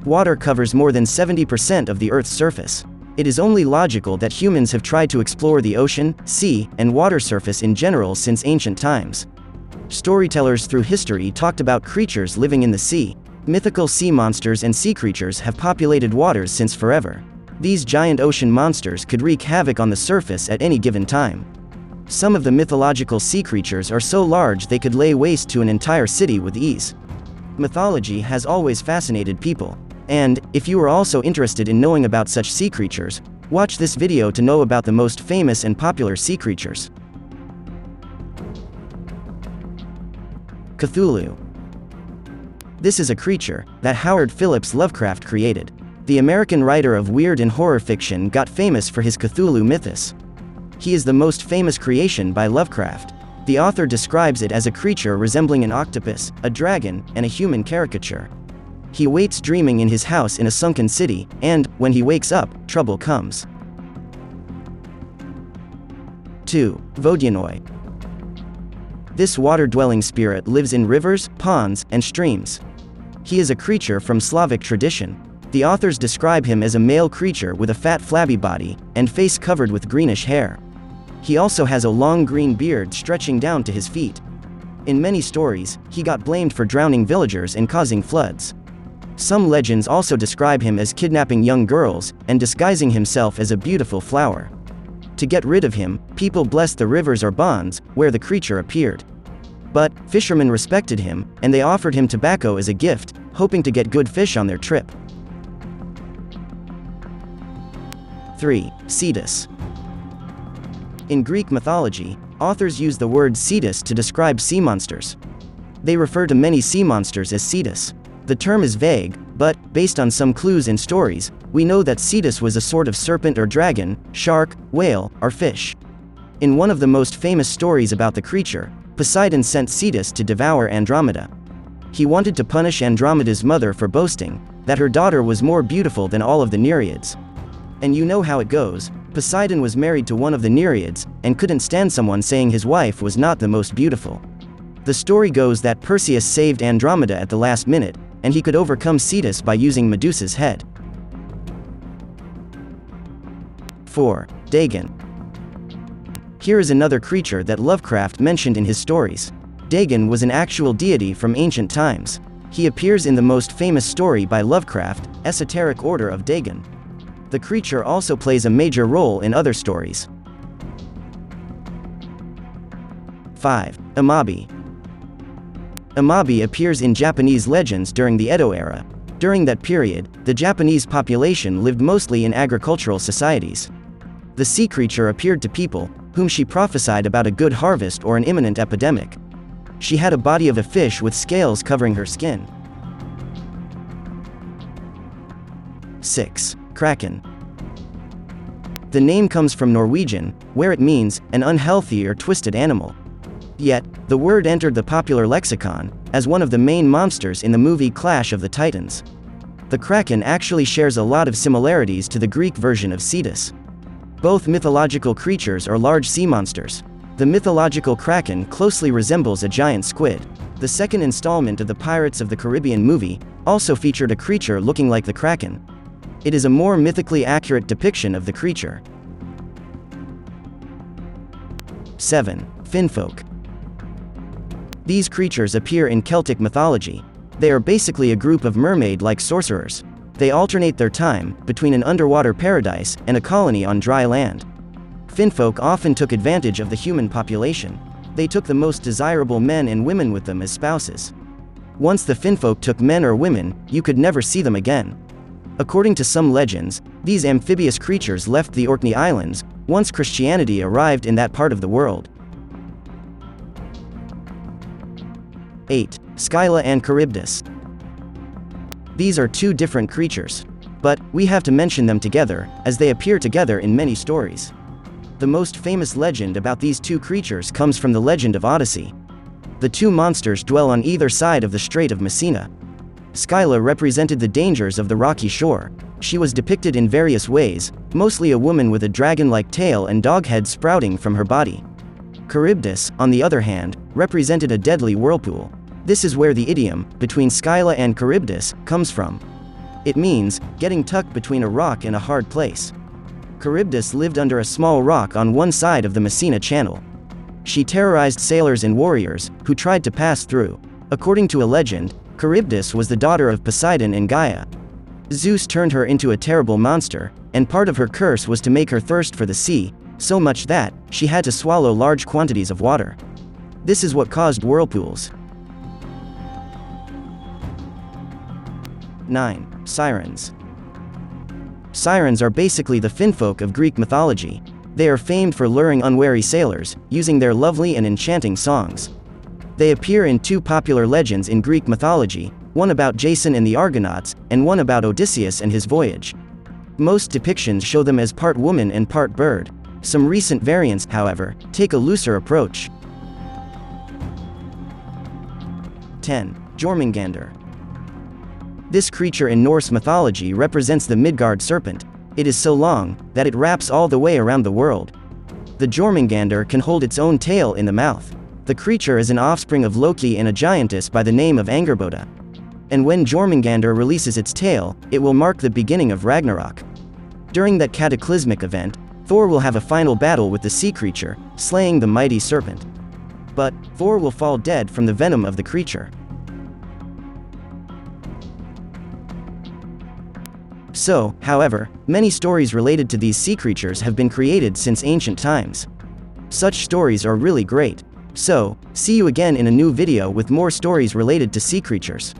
Water covers more than 70% of the Earth's surface. It is only logical that humans have tried to explore the ocean, sea, and water surface in general since ancient times. Storytellers through history talked about creatures living in the sea. Mythical sea monsters and sea creatures have populated waters since forever. These giant ocean monsters could wreak havoc on the surface at any given time. Some of the mythological sea creatures are so large they could lay waste to an entire city with ease. Mythology has always fascinated people. And, if you are also interested in knowing about such sea creatures, watch this video to know about the most famous and popular sea creatures. Cthulhu. This is a creature that Howard Phillips Lovecraft created. The American writer of weird and horror fiction got famous for his Cthulhu mythos. He is the most famous creation by Lovecraft. The author describes it as a creature resembling an octopus, a dragon, and a human caricature. He waits dreaming in his house in a sunken city, and, when he wakes up, trouble comes. 2. Vyodanoy. This water-dwelling spirit lives in rivers, ponds, and streams. He is a creature from Slavic tradition. The authors describe him as a male creature with a fat flabby body, and face covered with greenish hair. He also has a long green beard stretching down to his feet. In many stories, he got blamed for drowning villagers and causing floods. Some legends also describe him as kidnapping young girls, and disguising himself as a beautiful flower. To get rid of him, people blessed the rivers or ponds, where the creature appeared. But, fishermen respected him, and they offered him tobacco as a gift, hoping to get good fish on their trip. 3. Cetus. In Greek mythology, authors use the word Cetus to describe sea monsters. They refer to many sea monsters as Cetus. The term is vague, but, based on some clues in stories, we know that Cetus was a sort of serpent or dragon, shark, whale, or fish. In one of the most famous stories about the creature, Poseidon sent Cetus to devour Andromeda. He wanted to punish Andromeda's mother for boasting that her daughter was more beautiful than all of the Nereids. And you know how it goes. Poseidon was married to one of the Nereids, and couldn't stand someone saying his wife was not the most beautiful. The story goes that Perseus saved Andromeda at the last minute, and he could overcome Cetus by using Medusa's head. 4. Dagon. Here is another creature that Lovecraft mentioned in his stories. Dagon was an actual deity from ancient times. He appears in the most famous story by Lovecraft, Esoteric Order of Dagon. The creature also plays a major role in other stories. 5. Imabi. Imabi appears in Japanese legends during the Edo era. During that period, the Japanese population lived mostly in agricultural societies. The sea creature appeared to people, whom she prophesied about a good harvest or an imminent epidemic. She had a body of a fish with scales covering her skin. 6. Kraken. The name comes from Norwegian, where it means, an unhealthy or twisted animal. Yet, the word entered the popular lexicon, as one of the main monsters in the movie Clash of the Titans. The Kraken actually shares a lot of similarities to the Greek version of Cetus. Both mythological creatures are large sea monsters. The mythological Kraken closely resembles a giant squid. The second installment of the Pirates of the Caribbean movie also featured a creature looking like the Kraken. It is a more mythically accurate depiction of the creature. 7. Finfolk. These creatures appear in Celtic mythology. They are basically a group of mermaid-like sorcerers. They alternate their time between an underwater paradise and a colony on dry land. Finfolk often took advantage of the human population. They took the most desirable men and women with them as spouses. Once the Finfolk took men or women, you could never see them again. According to some legends, these amphibious creatures left the Orkney Islands once Christianity arrived in that part of the world. 8. Skyla and Charybdis. These are two different creatures. But, we have to mention them together, as they appear together in many stories. The most famous legend about these two creatures comes from the legend of Odyssey. The two monsters dwell on either side of the Strait of Messina. Skyla represented the dangers of the rocky shore. She was depicted in various ways, mostly a woman with a dragon-like tail and dog head sprouting from her body. Charybdis, on the other hand, represented a deadly whirlpool. This is where the idiom, between Skyla and Charybdis, comes from. It means, getting tucked between a rock and a hard place. Charybdis lived under a small rock on one side of the Messina Channel. She terrorized sailors and warriors, who tried to pass through. According to a legend, Charybdis was the daughter of Poseidon and Gaia. Zeus turned her into a terrible monster, and part of her curse was to make her thirst for the sea, so much that she had to swallow large quantities of water. This is what caused whirlpools. 9. Sirens. Sirens are basically the Finfolk of Greek mythology. They are famed for luring unwary sailors, using their lovely and enchanting songs. They appear in two popular legends in Greek mythology, one about Jason and the Argonauts, and one about Odysseus and his voyage. Most depictions show them as part woman and part bird. Some recent variants, however, take a looser approach. 10. Jormungander. This creature in Norse mythology represents the Midgard serpent. It is so long that it wraps all the way around the world. The Jormungander can hold its own tail in the mouth. The creature is an offspring of Loki and a giantess by the name of Angerboda. And when Jormungander releases its tail, it will mark the beginning of Ragnarok. During that cataclysmic event, Thor will have a final battle with the sea creature, slaying the mighty serpent. But Thor will fall dead from the venom of the creature. So, however, many stories related to these sea creatures have been created since ancient times. Such stories are really great. So, see you again in a new video with more stories related to sea creatures.